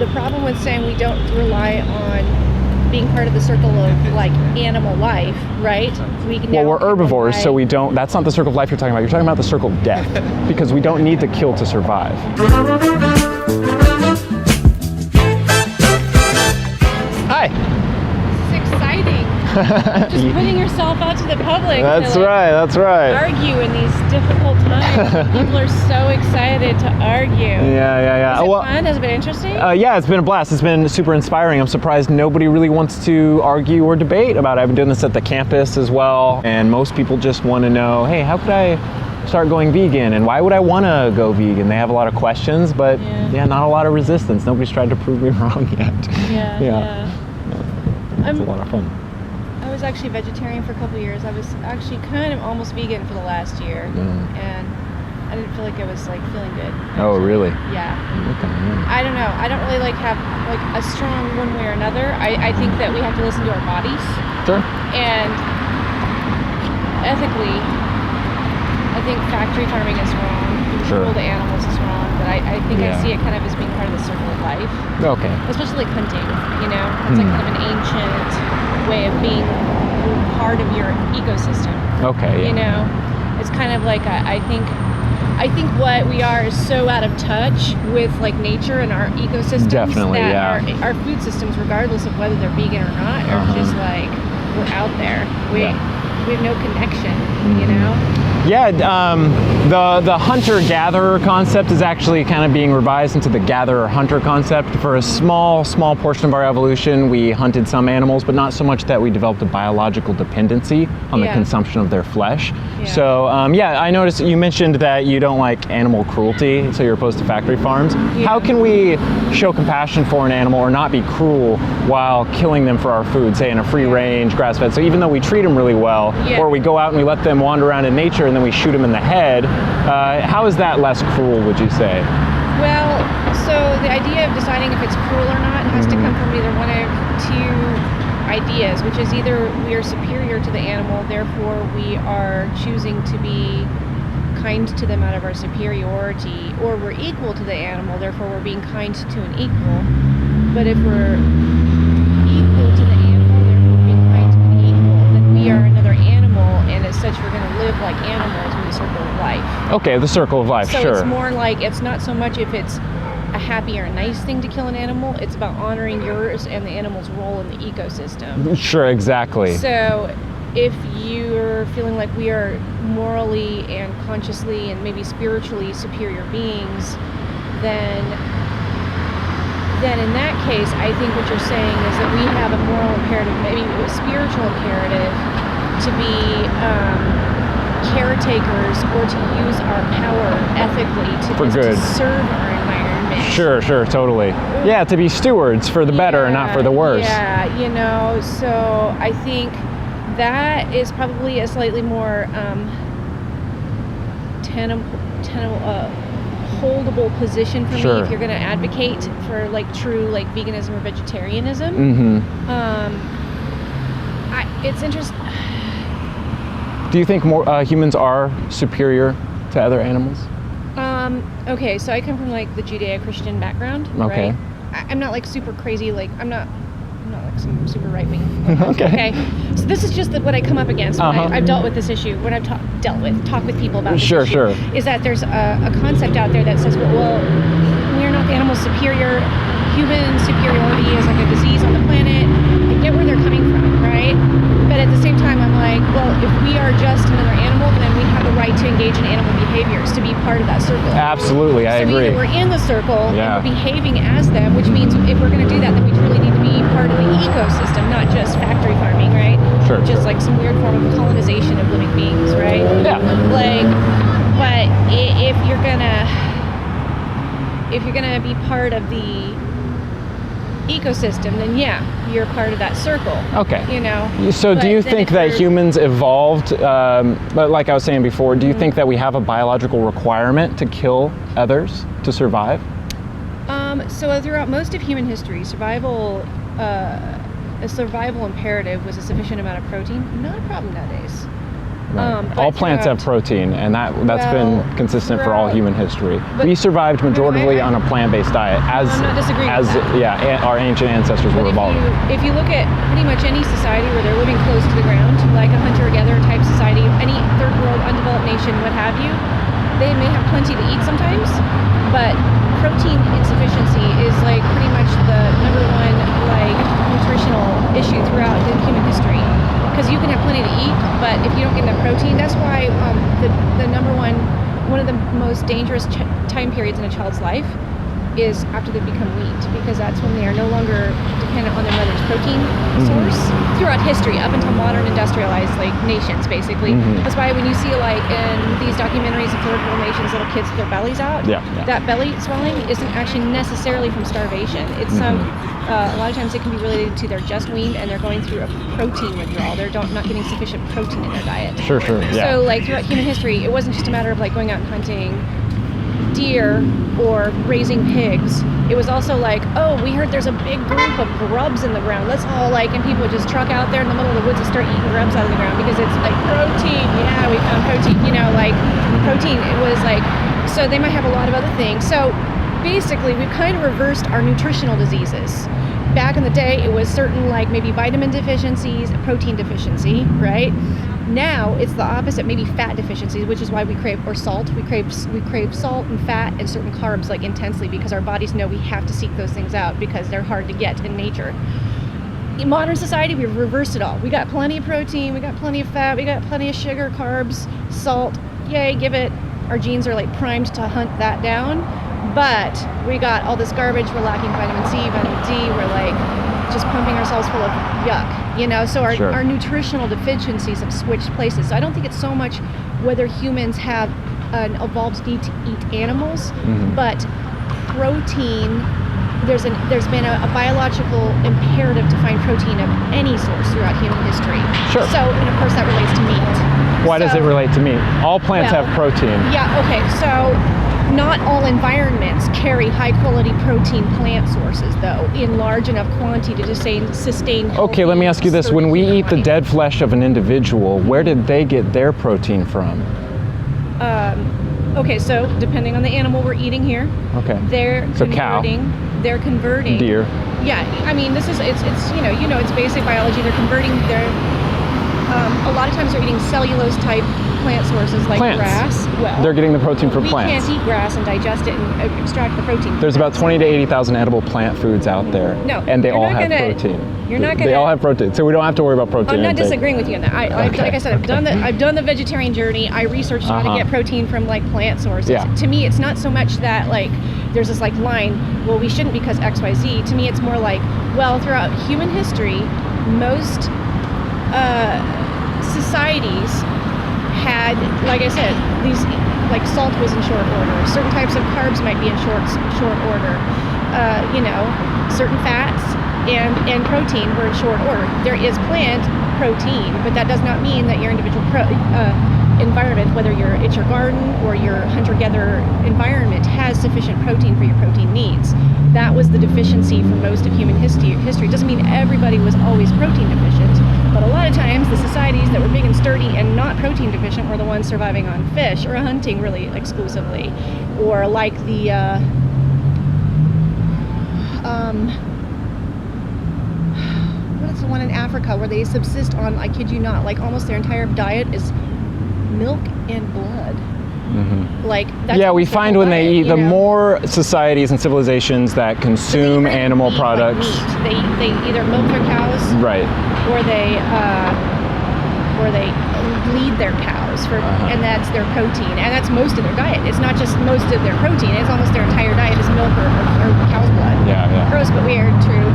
the problem with saying we don't rely on being part of the circle of like animal life, right? Well, we're herbivores, so we don't. That's not the circle of life you're talking about. You're talking about the circle of death, because we don't need to kill to survive. Hi. This is exciting. Just putting yourself out to the public. That's to, like, right. That's right. argue in these difficult times. People are so excited to argue. Yeah. Is it fun? Has it been interesting? Yeah, it's been a blast. It's been super inspiring. I'm surprised nobody really wants to argue or debate about it. I've been doing this at the campus as well, and most people just want to know, hey, how could I start going vegan, and why would I want to go vegan? They have a lot of questions, but yeah, not a lot of resistance. Nobody's tried to prove me wrong yet. Yeah. It's a lot of fun. I was actually vegetarian for a couple of years. I was actually kind of almost vegan for the last year, and I didn't feel like I was like feeling good. Oh, really? Yeah. Okay, yeah. I don't know. I don't really like have like a strong one way or another. I think that we have to listen to our bodies. Sure. And ethically, I think factory farming is wrong. Cruel to animals is wrong. But I think I see it kind of as being part of the circle of life. Okay. Especially like hunting, you know? It's like kind of an ancient way of being part of your ecosystem. Okay, yeah. You know? It's kind of like I think what we are is so out of touch with like nature and our ecosystems. Definitely, that our food systems, regardless of whether they're vegan or not, are just like, we're out there. We have no connection, you know? Yeah, the hunter-gatherer concept is actually kind of being revised into the gatherer-hunter concept. For a small portion of our evolution, we hunted some animals, but not so much that we developed a biological dependency on the consumption of their flesh. Yeah. So, I noticed you mentioned that you don't like animal cruelty, so you're opposed to factory farms. Yeah. How can we show compassion for an animal or not be cruel while killing them for our food, say in a free-range, grass-fed? So even though we treat them really well, or we go out and we let them wander around in nature and then we shoot them in the head, how is that less cruel, would you say? Well, so the idea of deciding if it's cruel or not has to come from either one of two ideas, which is either we are superior to the animal, therefore we are choosing to be kind to them out of our superiority, or we're equal to the animal, therefore we're being kind to an equal. But if we're equal to the animal, therefore being kind to an equal, then we are another animal, and as such we're going to live like animals in the circle of life. Okay, the circle of life, so sure. It's more like, it's not so much if it's a happy or a nice thing to kill an animal, it's about honoring yours and the animal's role in the ecosystem. Sure, exactly. So if you're feeling like we are morally and consciously and maybe spiritually superior beings, then in that case, I think what you're saying is that we have a moral imperative, maybe a spiritual imperative, to be caretakers or to use our power ethically to serve our environment. Sure, totally. Yeah, to be stewards for the better and not for the worse. Yeah, you know, so I think that is probably a slightly more holdable position for me if you're going to advocate for like true like veganism or vegetarianism. It's interesting. Do you think more humans are superior to other animals? Okay, so I come from like the Judeo-Christian background. Okay. Right? I'm not like super crazy. Like I'm not like some super right wing. Okay. So this is just what I come up against when I've dealt with this issue. When I've talk with people about this issue, is that there's a concept out there that says, well, we're not the animal superior. Human superiority is like a disease on the planet. I get where they're coming from, right? But at the same time, I'm like, well, if we are just another animal, then we have the right to engage in animal behaviors, to be part of that circle. Absolutely, I agree. So either we're in the circle and we're behaving as them, which means if we're going to do that, then we truly need to be part of the ecosystem, not just factory farming, right? Sure. Just like some weird form of colonization of living beings, right? Yeah. Like, but if you're gonna be part of the ecosystem, then you're part of that circle. Okay. You know. So do you think that humans evolved, but like I was saying before, do you think that we have a biological requirement to kill others to survive? So throughout most of human history, a survival imperative was a sufficient amount of protein. Not a problem nowadays. But All plants have throughout- protein, and that's been Well, consistent for all throughout- human history. but- We survived majoritively on a plant-based diet, as I'm not disagreeing as with that. yeah, our ancient ancestors But were evolved. if you look at pretty much any society where they're living close to the ground, like a hunter-gatherer type society, any third world undeveloped nation, what have you, they may have plenty to eat sometimes, but protein insufficiency is like pretty much the number one like nutritional issue throughout the human history. Because you can have plenty to eat, but if you don't get enough protein, that's why the number one of the most dangerous time periods in a child's life is after they become weaned, because that's when they are no longer dependent on their mother's protein source throughout history, up until modern industrialized like nations, basically. That's why when you see like in these documentaries of third world nations, little kids with their bellies out, that belly swelling isn't actually necessarily from starvation. It's a lot of times it can be related to they're just weaned and they're going through a protein withdrawal. They're not getting sufficient protein in their diet. Sure, yeah. So like throughout human history, it wasn't just a matter of like going out and hunting deer or raising pigs. It was also like, oh, we heard there's a big group of grubs in the ground. Let's all like, and people would just truck out there in the middle of the woods and start eating grubs out of the ground because it's like protein. Yeah, we found protein. You know, like protein. It was like, so they might have a lot of other things. So basically, we've kind of reversed our nutritional diseases. Back in the day, it was certain like maybe vitamin deficiencies, protein deficiency, right? Now it's the opposite, maybe fat deficiencies, which is why we crave, or salt. We crave salt and fat and certain carbs like intensely because our bodies know we have to seek those things out because they're hard to get in nature. In modern society, we've reversed it all. We got plenty of protein, we got plenty of fat, we got plenty of sugar, carbs, salt. Yay, give it. Our genes are like primed to hunt that down. But we got all this garbage. We're lacking vitamin C, vitamin D. We're like just pumping ourselves full of yuck, you know? So our nutritional deficiencies have switched places. So I don't think it's so much whether humans have an evolved need to eat animals, but protein, there's been a biological imperative to find protein of any source throughout human history. Sure. So, and of course that relates to meat. Why does it relate to meat? All plants have protein. Yeah, okay, so not all environments carry high quality protein plant sources though in large enough quantity to sustain Okay, let me ask you this. When we eat the dead flesh of an individual, where did they get their protein from? Okay, so depending on the animal we're eating here, they're converting deer. Yeah, I mean this is it's it's basic biology. They're converting a lot of times they're eating cellulose type plant sources like grass. Well, they're getting the protein from plants. We can't eat grass and digest it and extract the protein. There's about 20 to 80,000 edible plant foods out there. No, and they all have protein. They all have protein, so we don't have to worry about protein. I'm not disagreeing with you on that. Like I said, I've done the vegetarian journey. I researched how to get protein from like plant sources. Yeah. To me, it's not so much that like there's this like line, well, we shouldn't because XYZ. To me, it's more like, well, throughout human history, most societies had, like I said, these like salt was in short order. Certain types of carbs might be in short order. Certain fats and protein were in short order. There is plant protein, but that does not mean that your individual environment, whether it's your garden or your hunter-gatherer environment, has sufficient protein for your protein needs. That was the deficiency for most of human history. Doesn't mean everybody was always protein deficient, but a lot of times the societies that were big and sturdy and not protein deficient were the ones surviving on fish or hunting really exclusively, or like the what's the one in Africa where they subsist on, I kid you not, like almost their entire diet is milk and blood. Like that's we find when they eat, the more societies and civilizations that consume animal products, like they either milk their cows, right, or they bleed their cows for, and that's their protein, and that's most of their diet. It's not just most of their protein; it's almost their entire diet is milk or cow's blood. Yeah. Gross but weird, true.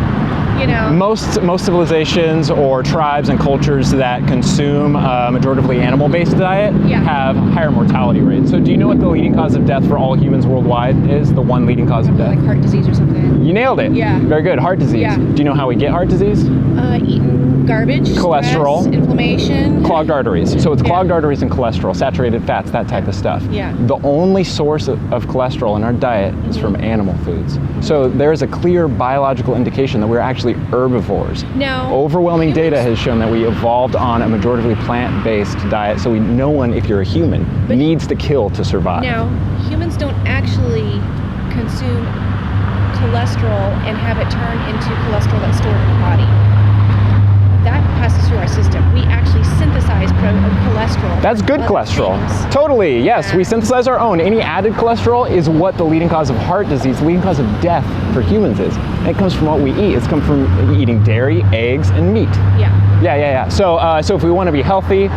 Most civilizations or tribes and cultures that consume a majoritively animal-based diet have higher mortality rates. So do you know what the leading cause of death for all humans worldwide is? The one leading cause of death? Like heart disease or something. You nailed it. Yeah. Very good. Heart disease. Yeah. Do you know how we get heart disease? Eating Garbage, cholesterol, stress, inflammation, clogged arteries. So it's Yeah. clogged arteries and cholesterol, saturated fats, that type of stuff. Yeah. The only source of cholesterol in our diet is from animal foods. So there is a clear biological indication that we're actually herbivores. Now, Overwhelming data humans- has shown that we evolved on a majoritively plant-based diet, so no one, if you're a human, needs to kill to survive. Now, humans don't actually consume cholesterol and have it turn into cholesterol that's stored in the body. That passes through our system. We actually synthesize cholesterol. That's good Other cholesterol. things. Totally, yes. Yeah. We synthesize our own. Any added cholesterol is what the leading cause of heart disease, leading cause of death for humans is. And it comes from what we eat. It's come from eating dairy, eggs, and meat. Yeah. Yeah. So if we want to be healthy,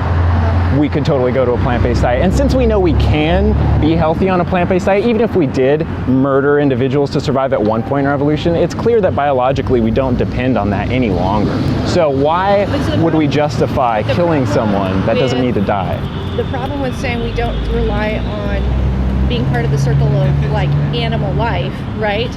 we could totally go to a plant-based diet. And since we know we can be healthy on a plant-based diet, even if we did murder individuals to survive at one point in our evolution, it's clear that biologically we don't depend on that any longer. So why would we justify killing someone that doesn't need to die? The problem with saying we don't rely on being part of the circle of like animal life, right?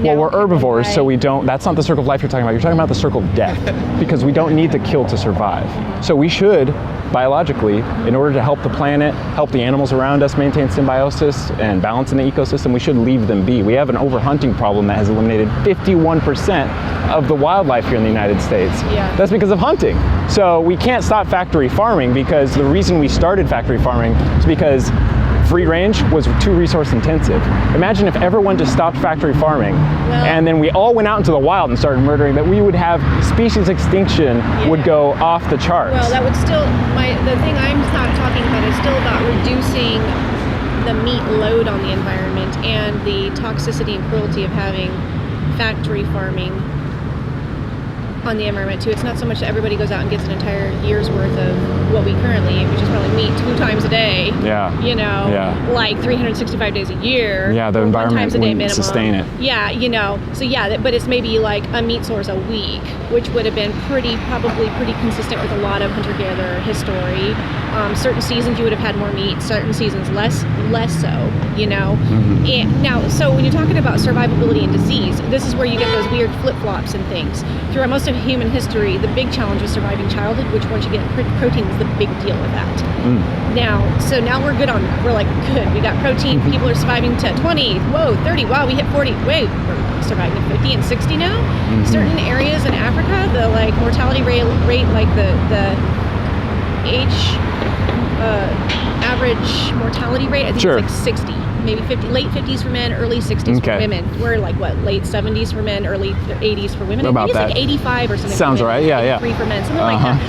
Well, we're herbivores, so we don't, that's not the circle of life you're talking about. You're talking about the circle of death, because we don't need to kill to survive. So we should, biologically, in order to help the planet, help the animals around us maintain symbiosis and balance in the ecosystem, we should leave them be. We have an overhunting problem that has eliminated 51% of the wildlife here in the United States. Yeah. That's because of hunting. So we can't stop factory farming, because the reason we started factory farming is because free range was too resource intensive. Imagine if everyone just stopped factory farming and then we all went out into the wild and started murdering, that we would have species extinction would go off the charts. Well, that would still, the thing I'm not talking about is still about reducing the meat load on the environment and the toxicity and cruelty of having factory farming on the environment too. It's not so much that everybody goes out and gets an entire year's worth of what we currently eat, which is probably meat 2 times a day. Yeah. You know, Yeah. like 365 days a year. Yeah, the or 1 environment times a day wouldn't minimum. sustain it. Yeah, you know. So yeah, but it's maybe like a meat source a week, which would have been probably pretty consistent with a lot of hunter-gatherer history. Certain seasons you would have had more meat, certain seasons less so, you know. Mm-hmm. And now, so when you're talking about survivability and disease, this is where you get those weird flip-flops and things. Throughout most of human history, the big challenge was surviving childhood, which once you get protein is the big deal with that. Now we're good on that. We're like, good, we got protein, people are surviving to 20, whoa, 30, wow, we hit 40, wait, we're surviving to 50 and 60 now. Certain areas in Africa, the like mortality rate like the average mortality rate, I think Sure. it's like 60, maybe 50, late 50s for men, early 60s Okay. for women. We're like what, late 70s for men, early 80s for women. About I think it's that. like 85 or something. Sounds for women, right, yeah. 83 for men, something like that.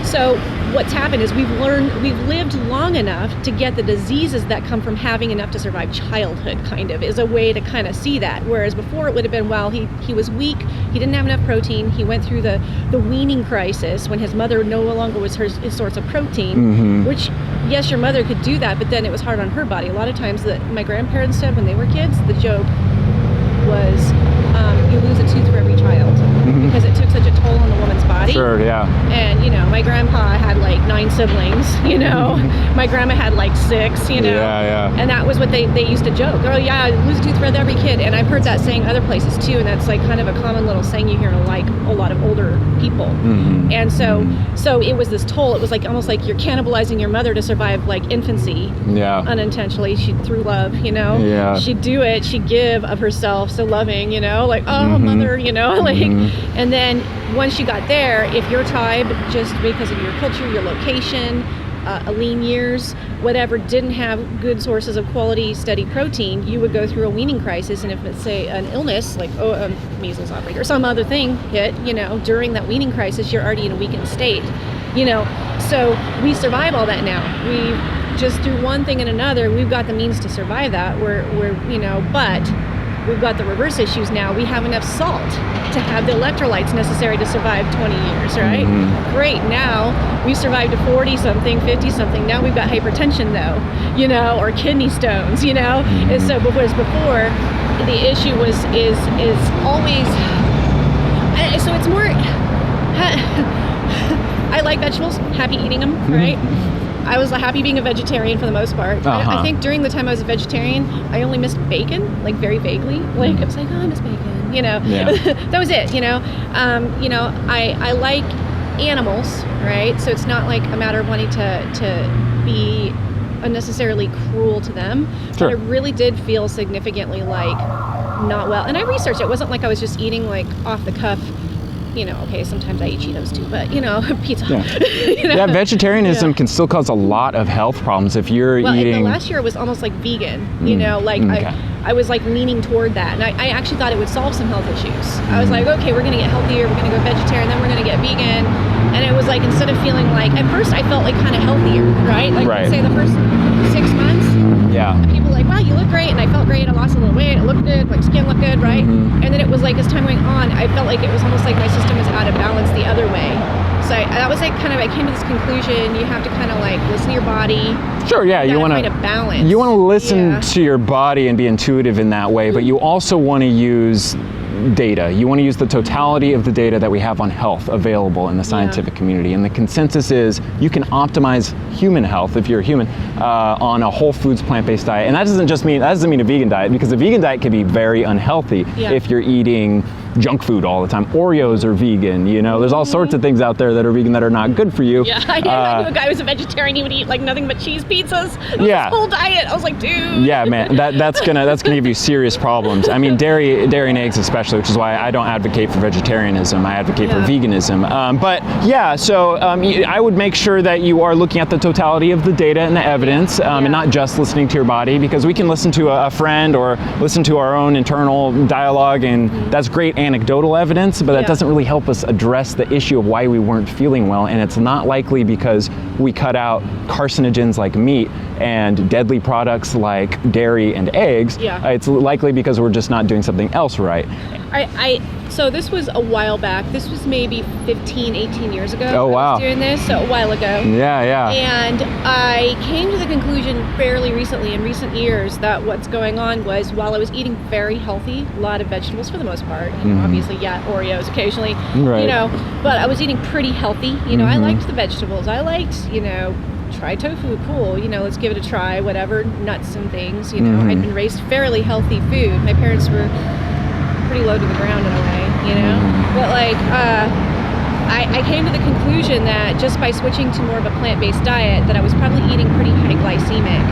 So what's happened is we've lived long enough to get the diseases that come from having enough to survive childhood, kind of, is a way to kind of see that. Whereas before it would have been, well, he was weak, he didn't have enough protein, he went through the weaning crisis when his mother no longer was his source of protein, which, yes, your mother could do that, but then it was hard on her body. A lot of times that my grandparents said when they were kids, the joke was you lose a tooth for every child because it took such a toll on the woman's body. Sure, yeah. And, you know, my grandpa had like 9 siblings, you know. My grandma had like 6, you know. Yeah. And that was what they used to joke. Oh, yeah, lose a tooth for every kid. And I've heard that saying other places too. And that's like kind of a common little saying you hear to like a lot of older people. And so it was this toll. It was like almost like you're cannibalizing your mother to survive like infancy. Yeah. Unintentionally, through love, you know. Yeah. She'd do it. She'd give of herself, so loving, you know, like, oh, mother, you know, like. And then once you got there, if your tribe, just because of your culture, your location, lean years, whatever, didn't have good sources of quality, steady protein, you would go through a weaning crisis. And if it's, say, an illness, like a measles outbreak or some other thing hit, you know, during that weaning crisis, you're already in a weakened state, you know. So we survive all that now. We just through one thing and another, we've got the means to survive that. We're you know, but we've got the reverse issues now. We have enough salt to have the electrolytes necessary to survive 20 years, right? Great, now we survived to 40-something, 50-something. Now we've got hypertension, though, you know, or kidney stones, you know? And so, whereas before, the issue is always, so it's more, I like vegetables, happy eating them, right? I was happy being a vegetarian for the most part. I think during the time I was a vegetarian, I only missed bacon, like very vaguely. Like I was like, oh, I miss bacon, you know. Yeah. That was it, you know. I like animals, right? So it's not like a matter of wanting to be unnecessarily cruel to them. Sure. But I really did feel significantly like not well. And I researched it. It wasn't like I was just eating like off the cuff. You know, okay, sometimes I eat Cheetos too, but you know, pizza. Yeah, You know? yeah, vegetarianism Yeah. can still cause a lot of health problems if you're Well, eating. and the last year it was almost like vegan, you know, like okay. I was like leaning toward that. And I actually thought it would solve some health issues. I was like, okay, we're going to get healthier. We're going to go vegetarian. Then we're going to get vegan. And it was like, instead of feeling like, at first I felt like kind of healthier, right? Like Right. say the first 6 months, Yeah. people were like, wow, you look great. And I felt great. I lost a little weight. It looked good. Like skin looked good, right? Mm-hmm. And then it was like, as time went on, I felt like it was almost like my system was out of balance the other way. So that was like kind of, I came to this conclusion, you have to kind of like listen to your body. Sure, yeah, you want find a balance. You want to listen Yeah. to your body and be intuitive in that way, but you also want to use data. You want to use the totality of the data that we have on health available in the scientific community. And the consensus is you can optimize human health, if you're a human, on a whole foods plant-based diet. And that doesn't mean a vegan diet, because a vegan diet can be very unhealthy if you're eating junk food all the time. Oreos are vegan, you know, there's all sorts of things out there that are vegan that are not good for you. Yeah, I knew a guy who was a vegetarian. He would eat like nothing but cheese pizzas. It was Yeah. his whole diet. I was like, dude. Yeah, man, that's gonna give you serious problems. I mean, dairy and eggs especially, which is why I don't advocate for vegetarianism. I advocate for veganism. But yeah, so I would make sure that you are looking at the totality of the data and the evidence, and not just listening to your body, because we can listen to a friend or listen to our own internal dialogue, and that's great anecdotal evidence, but that doesn't really help us address the issue of why we weren't feeling well. And it's not likely because we cut out carcinogens like meat and deadly products like dairy and eggs. It's likely because we're just not doing something else right. So this was a while back. This was maybe 15, 18 years ago. Oh, wow. I was doing this, so a while ago. Yeah. And I came to the conclusion fairly recently, in recent years, that what's going on was, while I was eating very healthy, a lot of vegetables for the most part, you know, obviously, Oreos occasionally, Right. you know, but I was eating pretty healthy. You know, I liked the vegetables. I liked, you know, try tofu, cool, you know, let's give it a try, whatever, nuts and things, you know. I'd been raised fairly healthy food. My parents were pretty low to the ground in a way, you know, but like, I came to the conclusion that just by switching to more of a plant-based diet, that I was probably eating pretty high glycemic.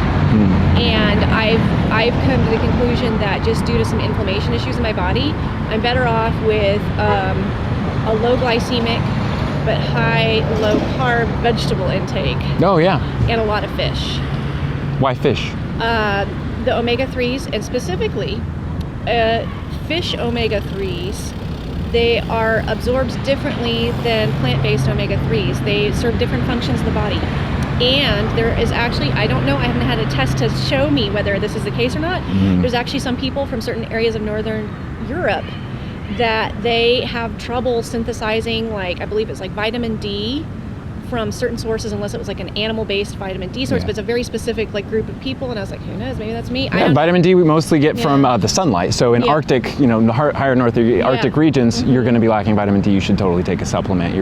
And I've come to the conclusion that just due to some inflammation issues in my body, I'm better off with a low glycemic but low carb vegetable intake. Oh yeah. And a lot of fish. Why fish? The omega-3s, and specifically fish omega-3s, they are absorbed differently than plant-based omega-3s. They serve different functions in the body. And there is actually, I don't know, I haven't had a test to show me whether this is the case or not. There's actually some people from certain areas of Northern Europe that they have trouble synthesizing, like, I believe it's like vitamin D from certain sources, unless it was like an animal-based vitamin D source, but it's a very specific like group of people, and I was like, who knows, maybe that's me. Yeah, vitamin D we mostly get from the sunlight. So in Arctic, you know, higher north Arctic regions, you're going to be lacking vitamin D. You should totally take a supplement,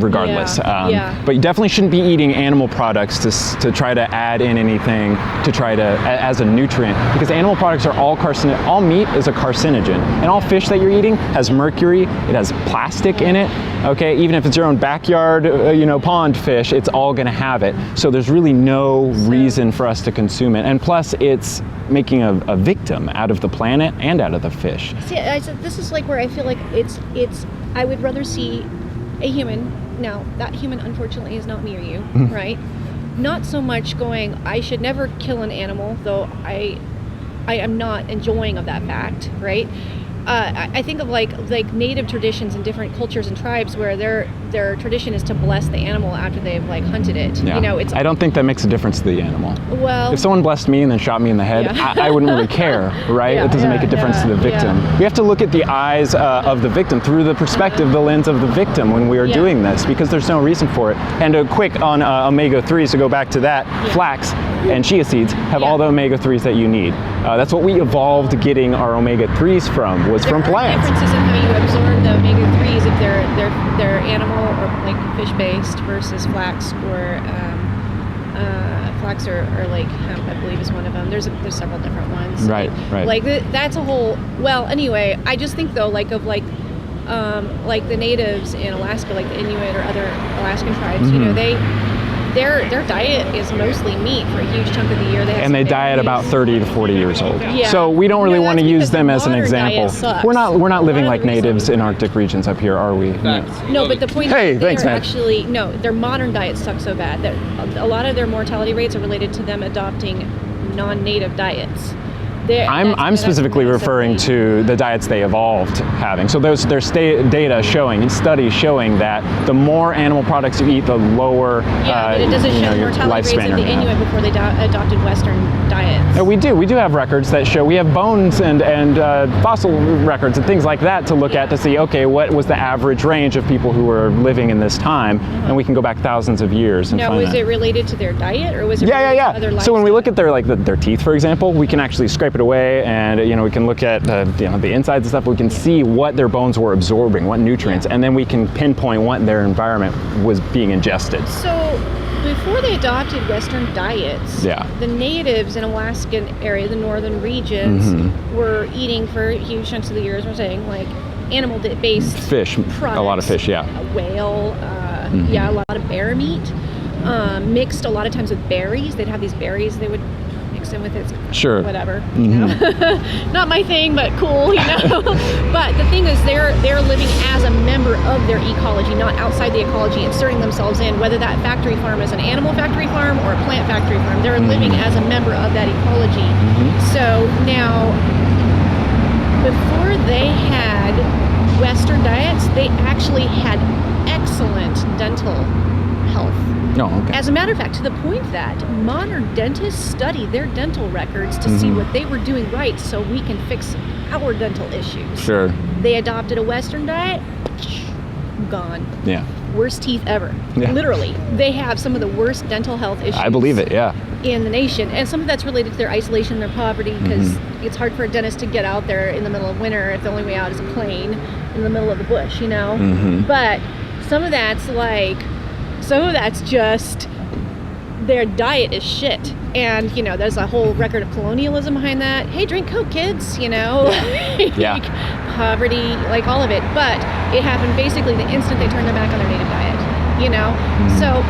regardless. But you definitely shouldn't be eating animal products to try to add in anything to try to as a nutrient, because animal products are all carcinogen. All meat is a carcinogen, and all fish that you're eating has mercury. It has plastic in it. Okay, even if it's your own backyard, pond fish, it's all going to have it. So there's really no reason for us to consume it. And plus, it's making a victim out of the planet and out of the fish. See, this is like where I feel like it's. I would rather see a human. Now, that human, unfortunately, is not me or you, right? Not so much going, I should never kill an animal, though I am not enjoying of that fact, right? I think of like native traditions in different cultures and tribes where their tradition is to bless the animal after they've like hunted it. Yeah. You know, it's. I don't think that makes a difference to the animal. Well, if someone blessed me and then shot me in the head, I wouldn't really care, right? It doesn't make a difference to the victim. We have to look at the eyes of the victim, through the perspective, the lens of the victim when we are doing this, because there's no reason for it. And a quick on omega-3s, to go back to that, flax and chia seeds have all the omega-3s that you need. That's what we evolved getting our omega-3s from, was from plants. There are differences in how you absorb the omega-3s if they're animal or like fish-based versus flax or like hemp, I believe is one of them. There's several different ones. Right. Like that's a whole. Well, anyway, I just think though, like like the natives in Alaska, like the Inuit or other Alaskan tribes, you know, their diet is mostly meat for a huge chunk of the year. They diet about 30 to 40 years old. Yeah. So we don't really No, want to that's use because them the as an modern example. diet sucks. We're not A living lot like of the natives reason- in Arctic regions up here, are we? No, but the point Hey, is thanks, they're man. actually, no, their modern diets suck so bad that a lot of their mortality rates are related to them adopting non-native diets. I'm specifically referring to the diets they evolved having. So there's data showing and studies showing that the more animal products you eat, the lower but it doesn't show your mortality rates lifespan. of the Inuit before they adopted Western diets. We do have records that show, we have bones and fossil records and things like that to look at to see, okay, what was the average range of people who were living in this time, and we can go back thousands of years and Now, find was that. it related to their diet, or was it related to other So when we look lifestyle? at their teeth, for example, we can actually scrape it away, and we can look at the insides and stuff. We can see what their bones were absorbing, what nutrients, and then we can pinpoint what their environment was being ingested. So before they adopted Western diets, the natives in Alaskan area, the northern regions, were eating for huge chunks of the year, as we're saying, like animal-based Fish, products. a lot of fish, A whale, a lot of bear meat, mixed a lot of times with berries. They'd have these berries they would mix in with it. Sure. Whatever. You know? Not my thing, but cool, you know. But the thing is, they're living as a member of their ecology, not outside the ecology, inserting themselves in, whether that factory farm is an animal factory farm or a plant factory farm. They're living as a member of that ecology. So now, before they had Western diets, they actually had excellent dental health. Oh, okay. As a matter of fact, to the point that modern dentists study their dental records to see what they were doing right so we can fix our dental issues. Sure. They adopted a Western diet, gone. Yeah. Worst teeth ever. Yeah. Literally. They have some of the worst dental health issues. I believe it, yeah. In the nation. And some of that's related to their isolation, their poverty, because it's hard for a dentist to get out there in the middle of winter if the only way out is a plane in the middle of the bush, you know? But some of that's just their diet is shit. And, there's a whole record of colonialism behind that. Hey, drink Coke, kids, Yeah. Poverty, like all of it. But it happened basically the instant they turned their back on their native diet, So,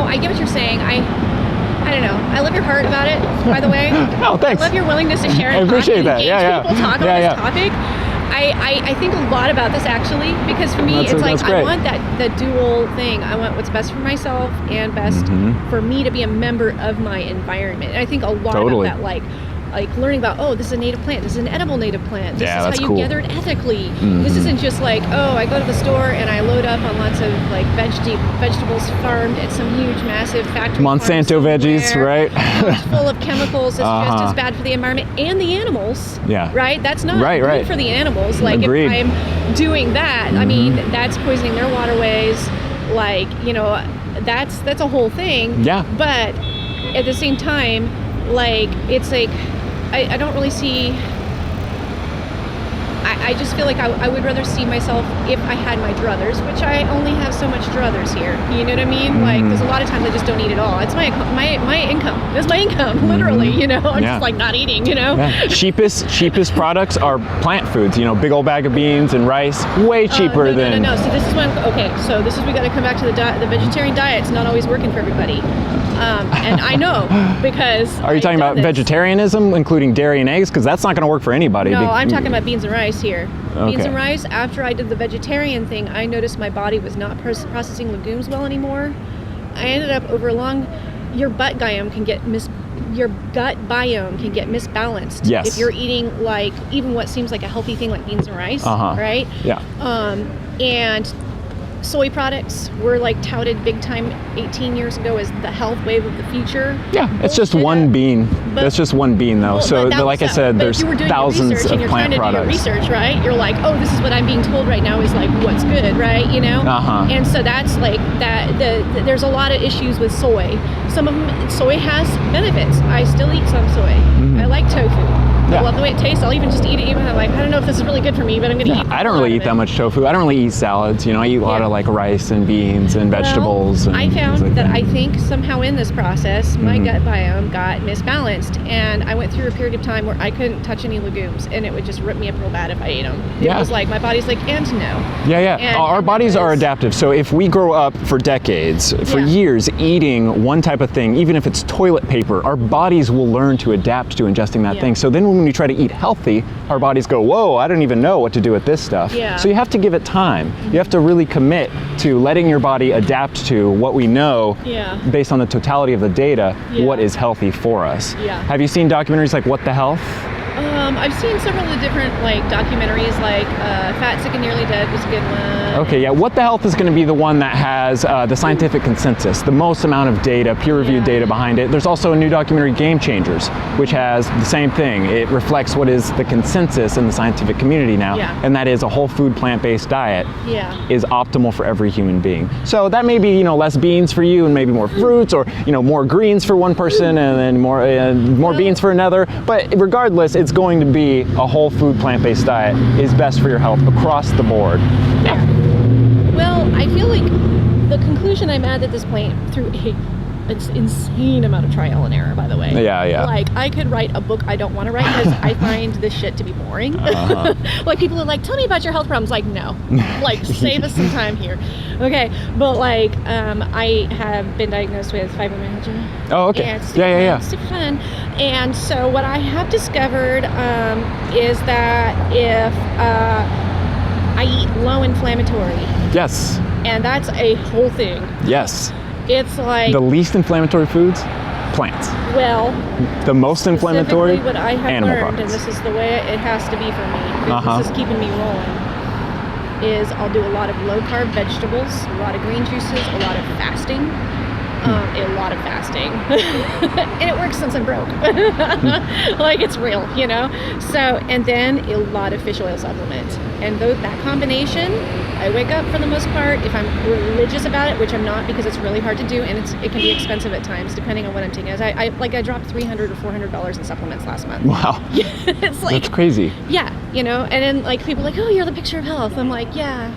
I get what you're saying. I don't know. I love your heart about it, by the way. Oh, thanks. I love your willingness to share and I appreciate talk and that. engage people talk on this topic. Yeah. I think a lot about this actually, because for me That's it's great. I want the dual thing. I want what's best for myself and best for me to be a member of my environment. And I think a lot about that, like learning about, this is a native plant, this is an edible native plant, this is how you gather it ethically. This isn't just like, I go to the store and I load up on lots of like vegetables farmed at some huge massive factory Monsanto veggies, right? Full of chemicals. It's just as bad for the environment and the animals. Yeah. Right? That's not Right. good for the animals. Like Agreed. if I'm doing that, I mean, that's poisoning their waterways. Like, that's a whole thing. Yeah. But at the same time, like, it's like, I don't really see, I just feel like I would rather see myself if I had my druthers, which I only have so much druthers here. You know what I mean? Like, there's a lot of times I just don't eat at all. It's my income. That's my income, literally, I'm just like not eating, Yeah. Cheapest products are plant foods, big old bag of beans and rice, way cheaper than... No. So this is we got to come back to the vegetarian diet's not always working for everybody. And I know because... Are you talking about vegetarianism, including dairy and eggs? Because that's not going to work for anybody. No, I'm talking about beans and rice here. Okay. Beans and rice, after I did the vegetarian thing, I noticed my body was not processing legumes well anymore. I ended up your gut biome can get misbalanced. Yes. If you're eating like even what seems like a healthy thing like beans and rice, right? Yeah. And soy products were like touted big time 18 years ago as the health wave of the future. Yeah, it's just one bean. That's just one bean though. Well, So like I said, there's thousands of plant products. If you were doing your research, right? You're like, this is what I'm being told right now is like what's good, right? And so that's like that. There's a lot of issues with soy. Some of them, soy has benefits. I still eat some soy. I like tofu. Yeah. I love the way it tastes. I'll even just eat it even though I'm like, I don't know if this is really good for me, but I'm gonna eat I don't really eat that much tofu. I don't really eat salads. You know, I eat a lot Yeah. of like rice and beans and vegetables. Well, and I found things like that I think somehow in this process, my gut biome got misbalanced, and I went through a period of time where I couldn't touch any legumes, and it would just rip me up real bad if I ate them. It Yeah. was like my body's like, and no. Yeah. And Our bodies are was- adaptive. So if we grow up for decades, for Yeah. years, eating one type of thing, even if it's toilet paper, our bodies will learn to adapt to ingesting that Yeah. thing. So then when we try to eat healthy, our bodies go, whoa, I don't even know what to do with this stuff. Yeah. So you have to give it time. You have to really commit to letting your body adapt to what we know Yeah. based on the totality of the data, Yeah. what is healthy for us. Yeah. Have you seen documentaries like What the Health? I've seen several of the different like documentaries, like Fat, Sick, and Nearly Dead was a good one. Okay, yeah. What the Health is going to be the one that has the scientific consensus, the most amount of data, peer-reviewed Yeah. data behind it. There's also a new documentary, Game Changers, which has the same thing. It reflects what is the consensus in the scientific community now, Yeah. and that is a whole food, plant-based diet Yeah. is optimal for every human being. So that may be, you know, less beans for you and maybe more fruits, or, you know, more greens for one person and then more beans for another. But regardless, it's going to be a whole food, plant-based diet is best for your health across the board. Yeah. Well, I feel like the conclusion I'm at this point through it's insane amount of trial and error, by the way. Yeah. Like, I could write a book I don't want to write because I find this shit to be boring. Like, people are like, tell me about your health problems. Like, no. Like, save us some time here. Okay. But, like, I have been diagnosed with fibromyalgia. Oh, okay. And it's super Yeah. fun, super fun. And so what I have discovered is that if I eat low inflammatory, Yes. and that's a whole thing. Yes. It's like, The least inflammatory foods? Plants. well, The most inflammatory? specifically what I have animal learned, and products. this is the way it has to be for me, because this is keeping me rolling, is I'll do a lot of low carb vegetables, a lot of green juices, a lot of fasting. A lot of fasting. And it works since I'm broke. Like, it's real, you know? So, and then a lot of fish oil supplements. And that combination, I wake up for the most part, if I'm religious about it, which I'm not because it's really hard to do, and it can be expensive at times depending on what I'm taking. I dropped $300 or $400 in supplements last month. Wow. It's like, That's crazy. yeah, you know, and then like people are like, oh, you're the picture of health. I'm like, yeah,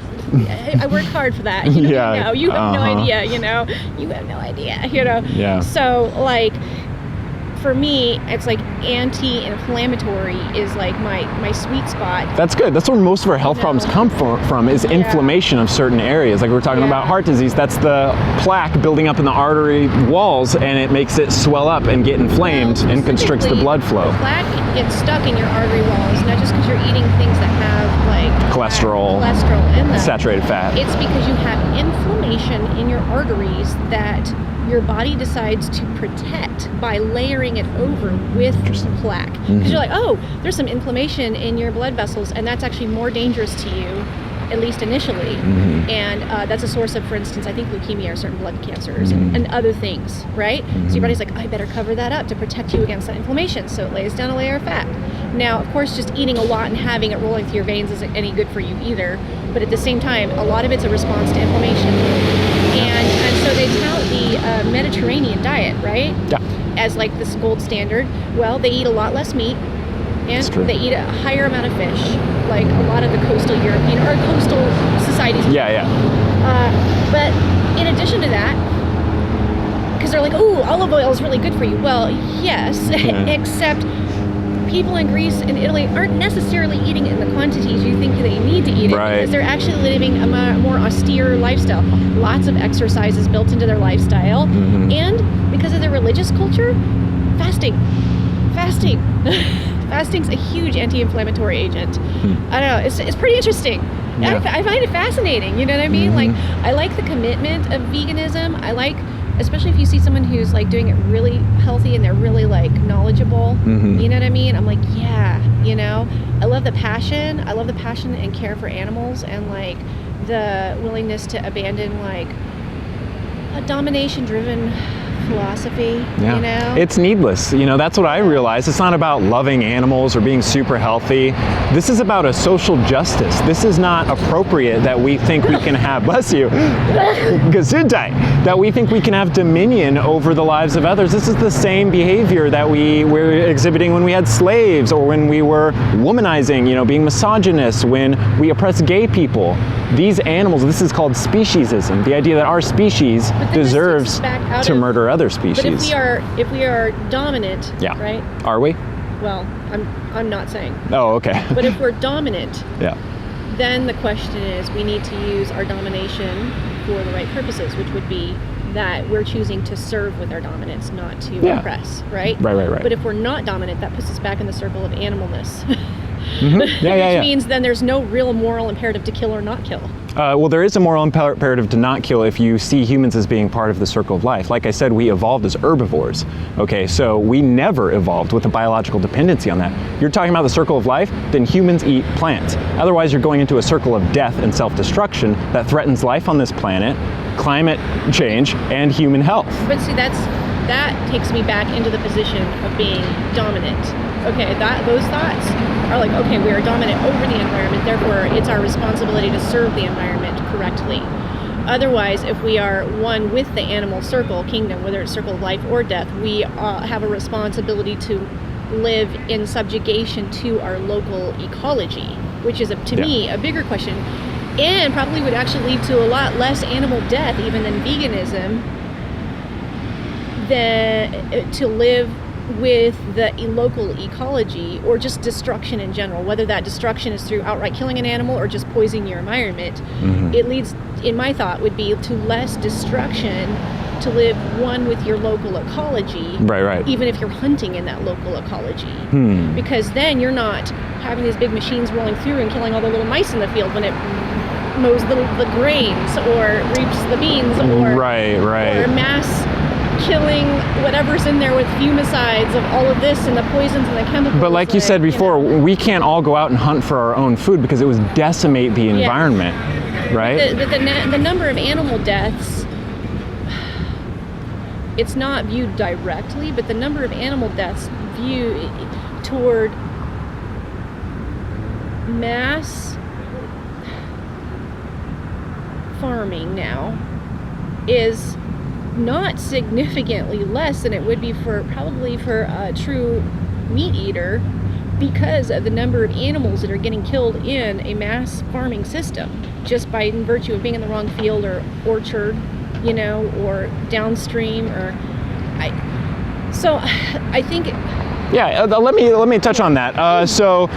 I work hard for that. You know, Yeah, you have no uh-huh. idea, you know, you have no idea, you know. Yeah. So like, for me, it's like anti-inflammatory is like my sweet spot. That's good. That's where most of our health problems come from is inflammation of certain areas. Like we were talking Yeah. about heart disease. That's the plaque building up in the artery walls, and it makes it swell up and get inflamed Well, and constricts the specifically, blood flow. The plaque gets stuck in your artery walls, not just because you're eating things that have like Cholesterol. cholesterol in them. Saturated fat. It's because you have inflammation in your arteries that your body decides to protect by layering it over with plaque. Because you're like, oh, there's some inflammation in your blood vessels, and that's actually more dangerous to you, at least initially. And that's a source of, for instance, I think leukemia or certain blood cancers and other things, right? So your body's like, I better cover that up to protect you against that inflammation. So it lays down a layer of fat. Now, of course, just eating a lot and having it rolling through your veins isn't any good for you either. But at the same time, a lot of it's a response to inflammation. And so they tout the Mediterranean diet, right? Yeah. As like this gold standard. Well, they eat a lot less meat, and true. they eat a higher amount of fish, like a lot of the coastal European or coastal societies. Yeah. But in addition to that, because they're like, oh, olive oil is really good for you. Well, yes, except people in Greece and Italy aren't necessarily eating it in the quantities you think they need to eat it, Right. because they're actually living a more austere lifestyle. Lots of exercises built into their lifestyle, and because of their religious culture, fasting. Fasting's a huge anti-inflammatory agent. I don't know, it's pretty interesting. Yeah. I find it fascinating, you know what I mean? Like, I like the commitment of veganism. I like, especially if you see someone who's like doing it really healthy and they're really like knowledgeable, you know what I mean? I'm like, yeah, you know, I love the passion. I love the passion and care for animals, and like the willingness to abandon like a domination driven philosophy, Yeah. you know? It's needless. That's what I realize. It's not about loving animals or being super healthy. This is about a social justice. This is not appropriate that we think we can have, bless you, Gesundheit, that we think we can have dominion over the lives of others. This is the same behavior that we were exhibiting when we had slaves or when we were womanizing, being misogynist, when we oppress gay people. These animals, this is called speciesism, the idea that our species But then this deserves takes us back out to of- murder other species. But if we are dominant, Yeah. right? Are we? Well, I'm not saying. Oh, okay. But if we're dominant, Yeah. then the question is we need to use our domination for the right purposes, which would be that we're choosing to serve with our dominance, not to Yeah. oppress, right? Right. But if we're not dominant, that puts us back in the circle of animalness. Yeah. Which means then there's no real moral imperative to kill or not kill. Well, there is a moral imperative to not kill if you see humans as being part of the circle of life. Like I said, we evolved as herbivores. Okay, so we never evolved with a biological dependency on that. You're talking about the circle of life, then humans eat plants. Otherwise, you're going into a circle of death and self-destruction that threatens life on this planet, climate change, and human health. But see, that takes me back into the position of being dominant. Okay, those thoughts are like, okay, we are dominant over the environment, therefore it's our responsibility to serve the environment correctly. Otherwise, if we are one with the animal circle kingdom, whether it's circle of life or death, we have a responsibility to live in subjugation to our local ecology, which is, to me, a bigger question, and probably would actually lead to a lot less animal death even than veganism, than to live with the local ecology or just destruction in general, whether that destruction is through outright killing an animal or just poisoning your environment. It leads, in my thought, would be to less destruction, to live one with your local ecology, Right. even if you're hunting in that local ecology. Because then you're not having these big machines rolling through and killing all the little mice in the field when it mows the grains or reaps the beans or Right. or mass killing whatever's in there with fumicides of all of this and the poisons and the chemicals. But like you said before, we can't all go out and hunt for our own food because it would decimate the environment, right? The number of animal deaths, it's not viewed directly, but the number of animal deaths viewed toward mass farming now is not significantly less than it would be probably for a true meat eater, because of the number of animals that are getting killed in a mass farming system just by virtue of being in the wrong field or orchard, or downstream so I think let me touch on that. So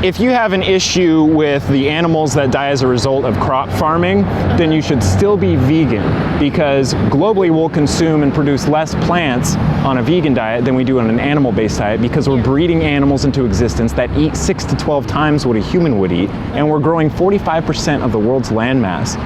if you have an issue with the animals that die as a result of crop farming, then you should still be vegan, because globally we'll consume and produce less plants on a vegan diet than we do on an animal-based diet, because we're breeding animals into existence that eat 6 to 12 times what a human would eat, and we're growing 45% of the world's landmass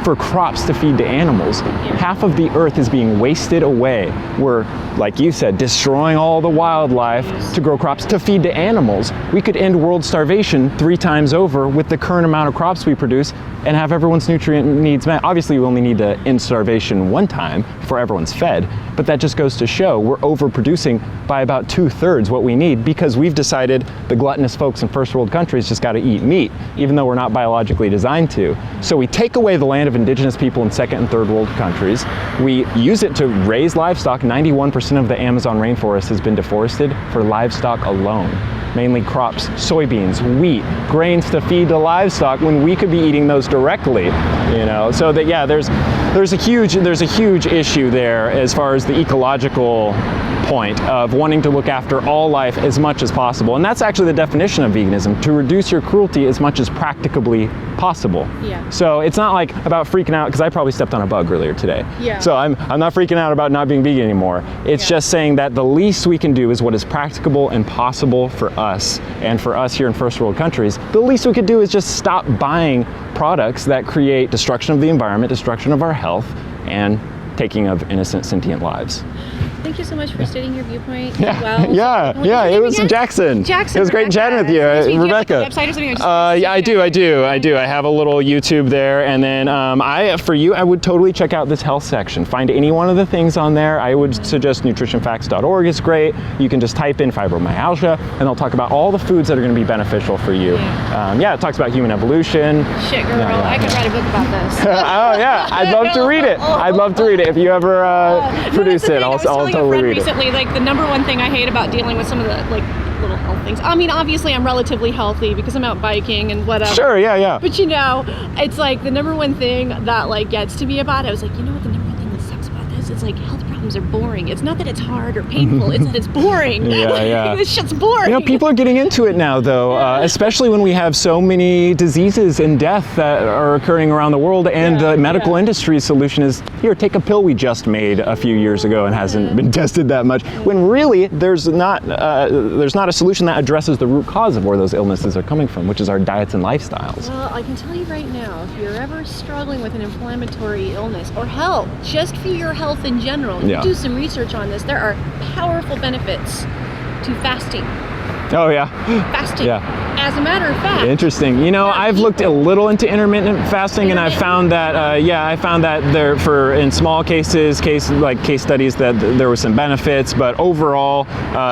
for crops to feed to animals. Half of the earth is being wasted away. We're, like you said, destroying all the wildlife to grow crops to feed to animals. We could end world starvation 3 times over with the current amount of crops we produce and have everyone's nutrient needs met. Obviously, we only need to end starvation one time before everyone's fed, but that just goes to show we're overproducing by about 2/3 what we need, because we've decided the gluttonous folks in first world countries just got to eat meat, even though we're not biologically designed to. So we take away the land of indigenous people in second and third world countries. We use it to raise livestock. 91% of the Amazon rainforest has been deforested for livestock alone. Mainly crops, soybeans, wheat, grains to feed the livestock when we could be eating those directly, So that, there's a huge issue there as far as the ecological point of wanting to look after all life as much as possible. And that's actually the definition of veganism, to reduce your cruelty as much as practicably possible. Yeah. So it's not like about freaking out, because I probably stepped on a bug earlier today. Yeah. So I'm not freaking out about not being vegan anymore. It's just saying that the least we can do is what is practicable and possible for us, and for us here in first world countries, the least we could do is just stop buying products that create destruction of the environment, destruction of our health, and taking of innocent sentient lives. thank you so much for stating your viewpoint. Yeah, Well, yeah, what's yeah. your It name was again? Jackson. Jackson. It was great chatting with you, Nice to meet you. Rebecca. Do you have, like, a website or something? Yeah, I do. I have a little YouTube there, and then for you, I would totally check out this health section. Find any one of the things on there. I would suggest nutritionfacts.org is great. You can just type in fibromyalgia, and they'll talk about all the foods that are going to be beneficial for you. Yeah. It talks about human evolution. Shit, girl, Yeah. I could write a book about this. Oh yeah, I'd love to read it. I'd love to read it. If you ever produce it, I'll totally read it. Recently, like the number one thing I hate about dealing with some of the like little health things. I mean, obviously, I'm relatively healthy because I'm out biking and whatever. Sure, yeah. But you know, it's like the number one thing that like gets to me about it. I was like, you know what, the number one thing that sucks about this? It's like health problems are boring. It's not that it's hard or painful. It's that it's boring. Yeah. This shit's boring. You know, people are getting into it now, though, especially when we have so many diseases and death that are occurring around the world. And the medical industry's solution is, here, take a pill we just made a few years ago and hasn't been tested that much. When really, there's not a solution that addresses the root cause of where those illnesses are coming from, which is our diets and lifestyles. Well, I can tell you right now, if you're ever struggling with an inflammatory illness or health, just for your health in general, you do some research on this. There are powerful benefits to fasting. Oh yeah. Fasting. Yeah. As a matter of fact. Interesting. You know, I've looked a little into intermittent fasting, and I found that there, for in small case studies, that there were some benefits, but overall,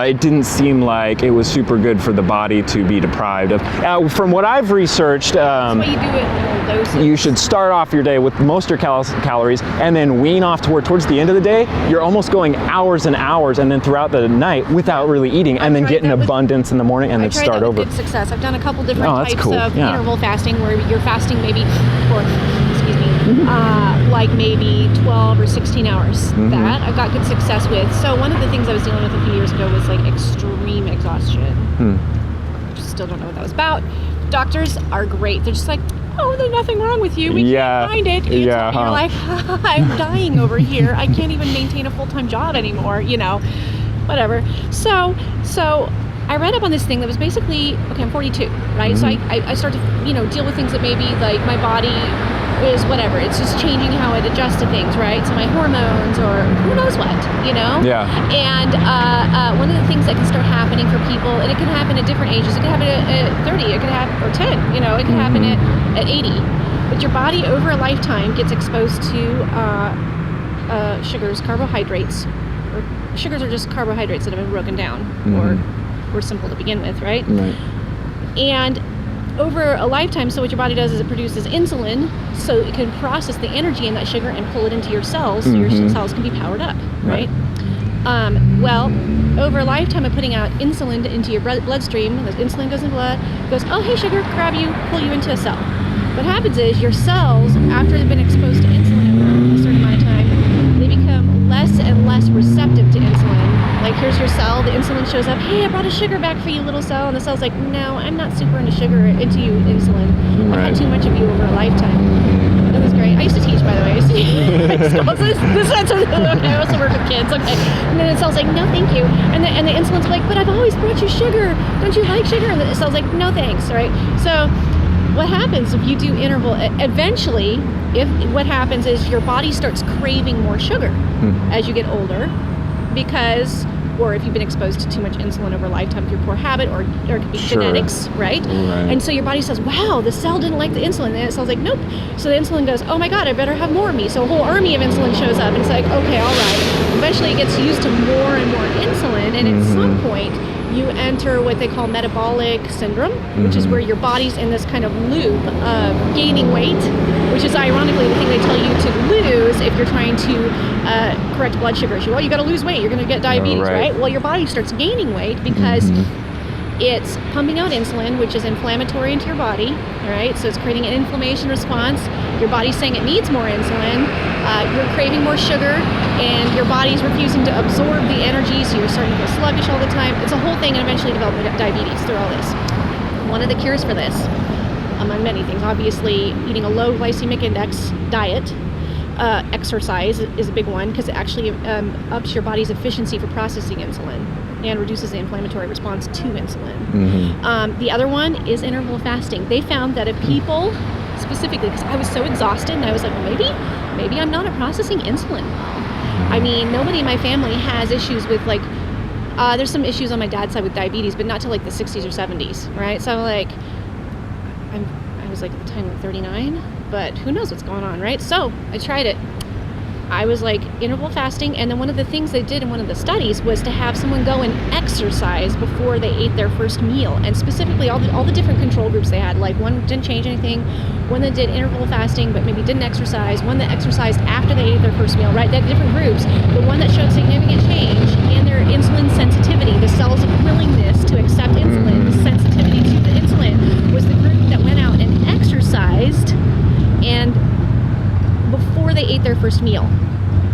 it didn't seem like it was super good for the body to be deprived of. From what I've researched, That's why you do it in little doses. you should start off your day with most of your calories, and then wean off towards the end of the day. You're almost going hours and hours, and then throughout the night without really eating, and then get an abundance in the morning, and then start over. Good success. I've done a couple different types of Yeah. interval fasting where you're fasting maybe for, like maybe 12 or 16 hours. That I've got good success with. So one of the things I was dealing with a few years ago was like extreme exhaustion. Still don't know what that was about. Doctors are great. They're just like, oh, there's nothing wrong with you. We can't find it. You're like, I'm dying over here. I can't even maintain a full-time job anymore, you know, whatever. So I read up on this thing that was basically, okay, I'm 42, right? So I start to, deal with things that maybe like my body is whatever. It's just changing how it adjusts to things, right? So my hormones or who knows what, Yeah. And one of the things that can start happening for people, and it can happen at different ages. It can happen at 30, it can happen, or 10, it can happen at 80. But your body over a lifetime gets exposed to sugars, carbohydrates. Or sugars are just carbohydrates that have been broken down or were simple to begin with, right? And over a lifetime, so what your body does is it produces insulin so it can process the energy in that sugar and pull it into your cells so your cells can be powered up, right? Well, over a lifetime of putting out insulin into your bloodstream, as insulin goes in blood, goes, oh, hey, sugar, grab you, pull you into a cell. What happens is your cells, after they've been exposed to insulin for a certain amount of time, they become less and less receptive to insulin. Like, here's your cell, the insulin shows up, hey, I brought a sugar back for you, little cell, and the cell's like, no, I'm not super into sugar, into you, insulin. I've had too much of you over a lifetime. That was great. I used to teach, by the way. I used to teach. I also work with kids, okay. And then the cell's like, no, thank you. And the insulin's like, but I've always brought you sugar. Don't you like sugar? And the cell's like, no, thanks, right? So what happens if you do interval, eventually, what happens is your body starts craving more sugar as you get older, because, or if you've been exposed to too much insulin over a lifetime through poor habit, or it could be genetics, right? And so your body says, wow, the cell didn't like the insulin, and the cell's like, nope. So the insulin goes, oh my God, I better have more of me. So a whole army of insulin shows up, and it's like, okay, all right. Eventually it gets used to more and more insulin, and at some point you enter what they call metabolic syndrome, which is where your body's in this kind of loop of gaining weight, which is ironically the thing they tell you to lose if you're trying to correct blood sugar issue. Well, you got to lose weight, you're going to get diabetes, right? Well, your body starts gaining weight because it's pumping out insulin, which is inflammatory into your body, right? So it's creating an inflammation response. Your body's saying it needs more insulin. You're craving more sugar, and your body's refusing to absorb the energy, so you're starting to feel sluggish all the time. It's a whole thing, and eventually developing diabetes through all this. One of the cures for this, among many things, obviously eating a low glycemic index diet. Exercise is a big one because it actually ups your body's efficiency for processing insulin and reduces the inflammatory response to insulin. The other one is interval fasting. They found that if people, specifically because I was so exhausted and I was like, well, maybe I'm not processing insulin well. I mean, nobody in my family has issues with like, there's some issues on my dad's side with diabetes, but not till like the 60s or 70s, right? So I was like at the time like 39, but who knows what's going on, right? So I tried it. I was like interval fasting, and then one of the things they did in one of the studies was to have someone go and exercise before they ate their first meal, and specifically all the different control groups they had. Like one didn't change anything, one that did interval fasting but maybe didn't exercise, one that exercised after they ate their first meal, right? They had different groups. The one that showed significant change in their insulin sensitivity, the cell's willingness to accept insulin, the sensitivity to the insulin, was the group that went out and exercised and before they ate their first meal.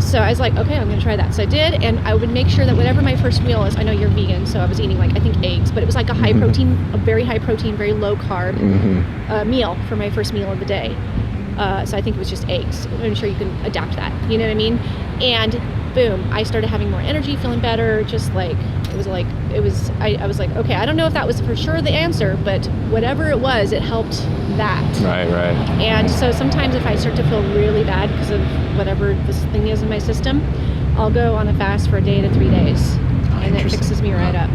So I was like, okay, I'm gonna try that. So I did, and I would make sure that whatever my first meal is, I know you're vegan, so I was eating like, I think eggs, but it was like a high protein, a very high protein, very low carb meal for my first meal of the day. So I think it was just eggs. I'm sure you can adapt that, you know what I mean? And boom, I started having more energy, feeling better, just like, I was like, okay, I don't know if that was for sure the answer, but whatever it was, it helped that. Right. And so sometimes if I start to feel really bad because of whatever this thing is in my system, I'll go on a fast for a day to 3 days, and it fixes me right up.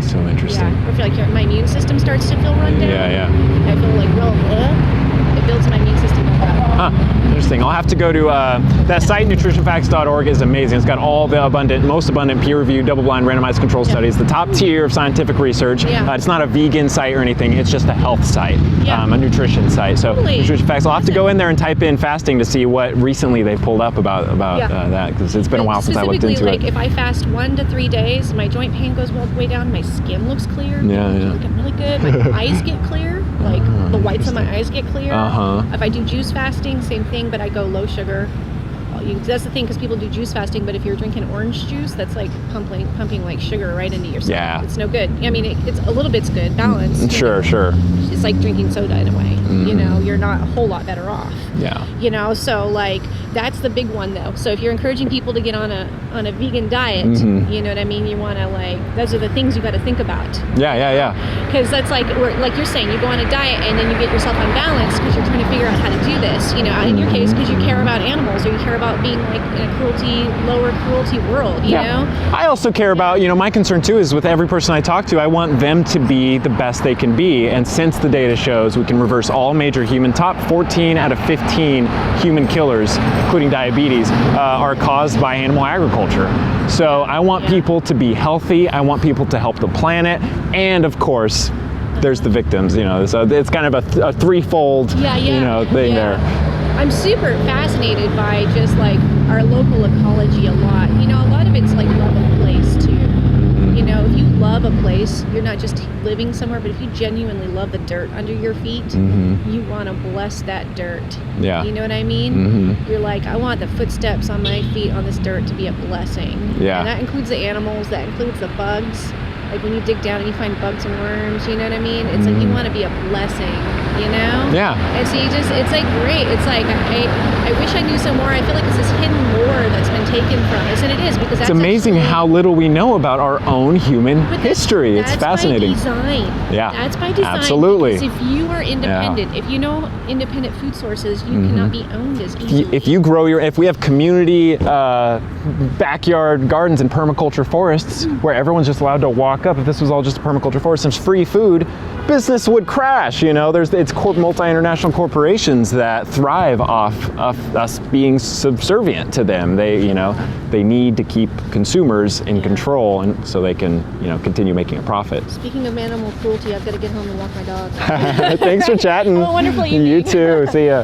So interesting. Yeah, or feel like my immune system starts to feel run down. Yeah. I feel like it builds my immune system back up. Interesting. I'll have to go to that site, nutritionfacts.org is amazing. It's got all the most abundant peer-reviewed, double-blind, randomized control studies, the top tier of scientific research. Yeah. It's not a vegan site or anything. It's just a health site, a nutrition site. So Totally. Nutrition Facts. I'll have to go in there and type in fasting to see what recently they pulled up about that, because it's been a while since I looked into like it. if I fast 1 to 3 days, my joint pain goes way down, my skin looks clear. Yeah. Like I'm really good. My eyes get clear. Like the whites of my eyes get clear. If I do juice fasting, same thing, but I go low sugar. That's the thing, because people do juice fasting, but if you're drinking orange juice, that's like pumping like sugar right into your stomach. Yeah. It's no good. I mean, it's a little bit's good, balanced. Sure. It's like drinking soda in a way. You know, you're not a whole lot better off. Yeah. You know, so like that's the big one though. So if you're encouraging people to get on a vegan diet, you know what I mean, you want to like, those are the things you got to think about. Yeah. Because that's like you're saying, you go on a diet and then you get yourself unbalanced because you're trying to figure out how to do this. You know, in your case, because you care about animals, or you care about being like in a lower cruelty world. You know. I also care about, my concern too is with every person I talk to, I want them to be the best they can be. And since the data shows we can reverse all major top 14 out of 15 human killers, including diabetes, are caused by animal agriculture. So I want people to be healthy. I want people to help the planet. And of course, there's the victims, so it's kind of a threefold, thing there. I'm super fascinated by just like our local ecology a lot. A lot of it's like love of place too. If you love a place, you're not just living somewhere, but if you genuinely love the dirt under your feet, you want to bless that dirt. Yeah. You know what I mean? You're like, I want the footsteps on my feet on this dirt to be a blessing. Yeah. And that includes the animals, that includes the bugs. Like when you dig down and you find bugs and worms, you know what I mean? It's like you want to be a blessing, Yeah. And so it's like great. It's like I wish I knew some more. I feel like it's this hidden lore that's been taken from us, and it is, because that's it's amazing how little we know about our own human history. It's fascinating. That's by design. Yeah. That's by design. Absolutely. Because if you are independent, if you know independent food sources, you cannot be owned as easily. If we have community backyard gardens and permaculture forests where everyone's just allowed to walk up, if this was all just a permaculture forest and free food, business would crash. It's multi-international corporations that thrive off of us being subservient to them. They need to keep consumers in control, and so they can continue making a profit. Speaking of animal cruelty, I've got to get home and walk my dog. Thanks for chatting. Have a wonderful evening. You too. See ya.